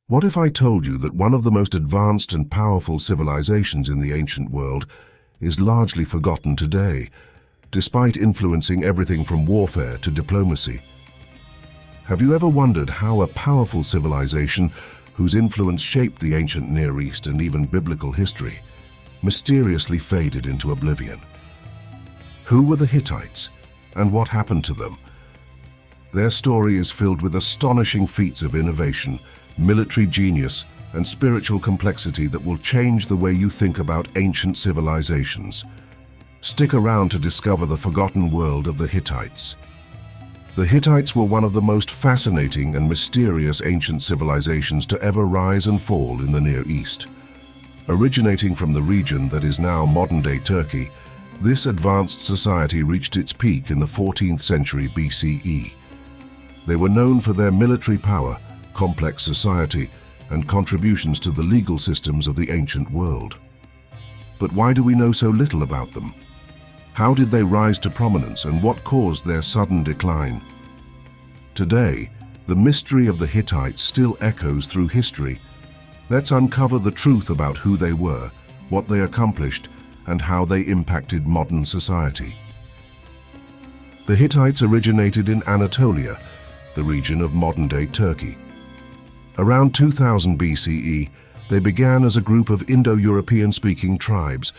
What if I told you that one of the most advanced and powerful civilizations in the ancient world is largely forgotten today, despite influencing everything from warfare to diplomacy? Have you ever wondered how a powerful civilization, whose influence shaped the ancient Near East and even biblical history, mysteriously faded into oblivion? Who were the Hittites, and what happened to them? Their story is filled with astonishing feats of innovation, military genius, and spiritual complexity that will change the way you think about ancient civilizations. Stick around to discover the forgotten world of the Hittites. The Hittites were one of the most fascinating and mysterious ancient civilizations to ever rise and fall in the Near East. Originating from the region that is now modern-day Turkey, this advanced society reached its peak in the 14th century BCE. They were known for their military power, complex society, and contributions to the legal systems of the ancient world. But why do we know so little about them? How did they rise to prominence, and what caused their sudden decline? Today, the mystery of the Hittites still echoes through history. Let's uncover the truth about who they were, what they accomplished, and how they impacted modern society. The Hittites originated in Anatolia, the region of modern-day Turkey. Around 2000 BCE, they began as a group of Indo-European-speaking tribes,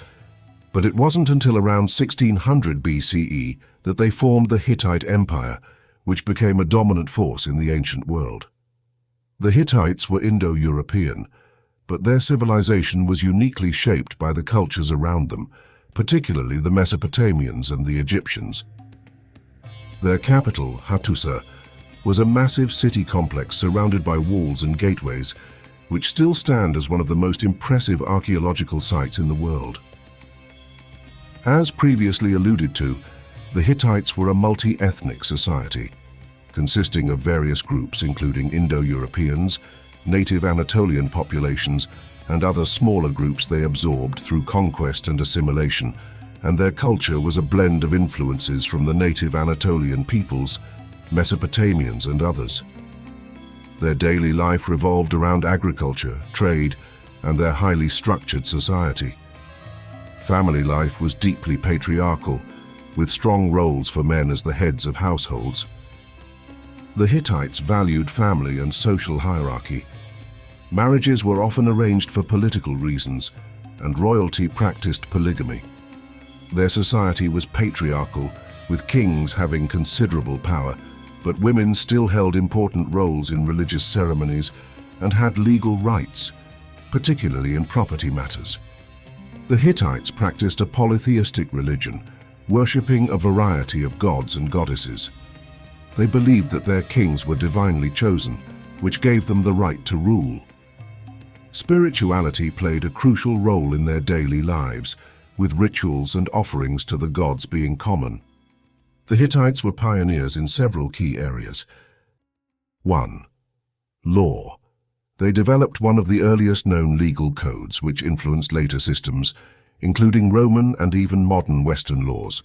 but it wasn't until around 1600 BCE that they formed the Hittite Empire, which became a dominant force in the ancient world. The Hittites were Indo-European, but their civilization was uniquely shaped by the cultures around them, particularly the Mesopotamians and the Egyptians. Their capital, Hattusa, was a massive city complex surrounded by walls and gateways, which still stand as one of the most impressive archaeological sites in the world. As previously alluded to, the Hittites were a multi-ethnic society, consisting of various groups including Indo-Europeans, native Anatolian populations, and other smaller groups they absorbed through conquest and assimilation, and their culture was a blend of influences from the native Anatolian peoples, Mesopotamians, and others. Their daily life revolved around agriculture, trade, and their highly structured society. Family life was deeply patriarchal, with strong roles for men as the heads of households. The Hittites valued family and social hierarchy. Marriages were often arranged for political reasons, and royalty practiced polygamy. Their society was patriarchal, with kings having considerable power, but women still held important roles in religious ceremonies and had legal rights, particularly in property matters. The Hittites practiced a polytheistic religion, worshipping a variety of gods and goddesses. They believed that their kings were divinely chosen, which gave them the right to rule. Spirituality played a crucial role in their daily lives, with rituals and offerings to the gods being common. The Hittites were pioneers in several key areas. 1. Law. They developed one of the earliest known legal codes which influenced later systems, including Roman and even modern Western laws.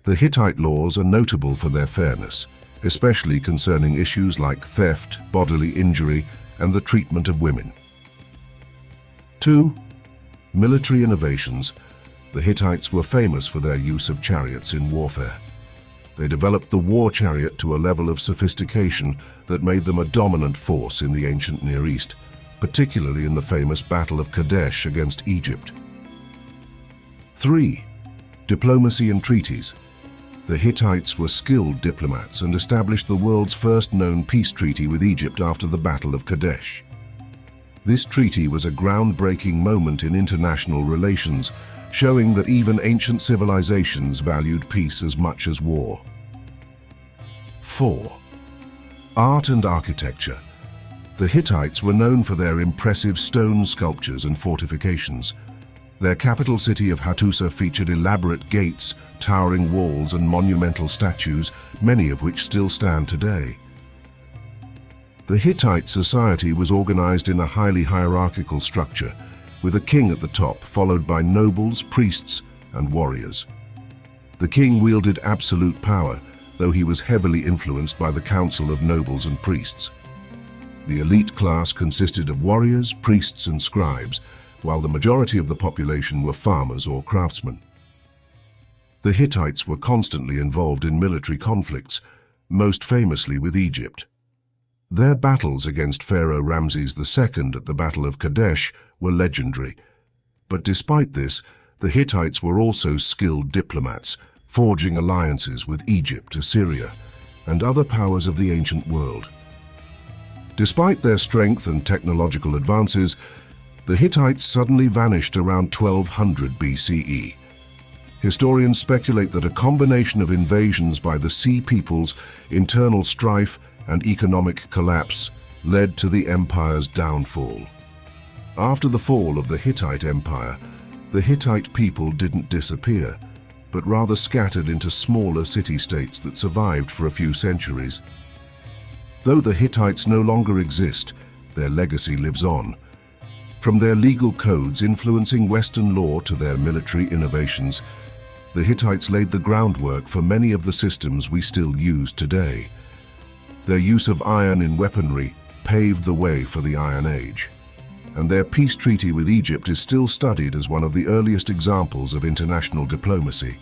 The Hittite laws are notable for their fairness, especially concerning issues like theft, bodily injury, and the treatment of women. 2. Military innovations. The Hittites were famous for their use of chariots in warfare. They developed the war chariot to a level of sophistication that made them a dominant force in the ancient Near East, particularly in the famous Battle of Kadesh against Egypt. 3. Diplomacy and treaties. The Hittites were skilled diplomats and established the world's first known peace treaty with Egypt after the Battle of Kadesh. This treaty was a groundbreaking moment in international relations, showing that even ancient civilizations valued peace as much as war. 4. Art and architecture. The Hittites were known for their impressive stone sculptures and fortifications. Their capital city of Hattusa featured elaborate gates, towering walls, and monumental statues, many of which still stand today. The Hittite society was organized in a highly hierarchical structure, with a king at the top, followed by nobles, priests, and warriors. The king wielded absolute power, though he was heavily influenced by the council of nobles and priests. The elite class consisted of warriors, priests, and scribes, while the majority of the population were farmers or craftsmen. The Hittites were constantly involved in military conflicts, most famously with Egypt. Their battles against Pharaoh Ramses II at the Battle of Kadesh were legendary. But despite this, the Hittites were also skilled diplomats, forging alliances with Egypt, Assyria, and other powers of the ancient world. Despite their strength and technological advances, the Hittites suddenly vanished around 1200 BCE. Historians speculate that a combination of invasions by the Sea Peoples, internal strife, and economic collapse led to the empire's downfall. After the fall of the Hittite Empire, the Hittite people didn't disappear, but rather scattered into smaller city-states that survived for a few centuries. Though the Hittites no longer exist, their legacy lives on. From their legal codes influencing Western law to their military innovations, the Hittites laid the groundwork for many of the systems we still use today. Their use of iron in weaponry paved the way for the Iron Age, and their peace treaty with Egypt is still studied as one of the earliest examples of international diplomacy.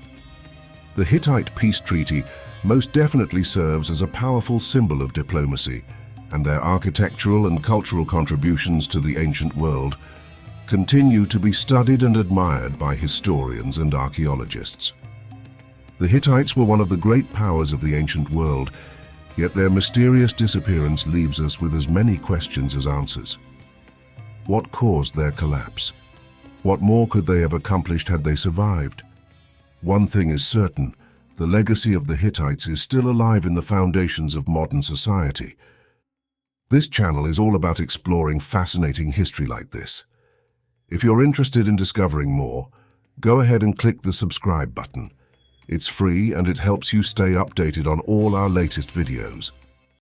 The Hittite peace treaty most definitely serves as a powerful symbol of diplomacy, and their architectural and cultural contributions to the ancient world continue to be studied and admired by historians and archaeologists. The Hittites were one of the great powers of the ancient world, yet their mysterious disappearance leaves us with as many questions as answers. What caused their collapse? What more could they have accomplished had they survived? One thing is certain: the legacy of the Hittites is still alive in the foundations of modern society. This channel is all about exploring fascinating history like this. If you're interested in discovering more, go ahead and click the subscribe button. It's free and it helps you stay updated on all our latest videos.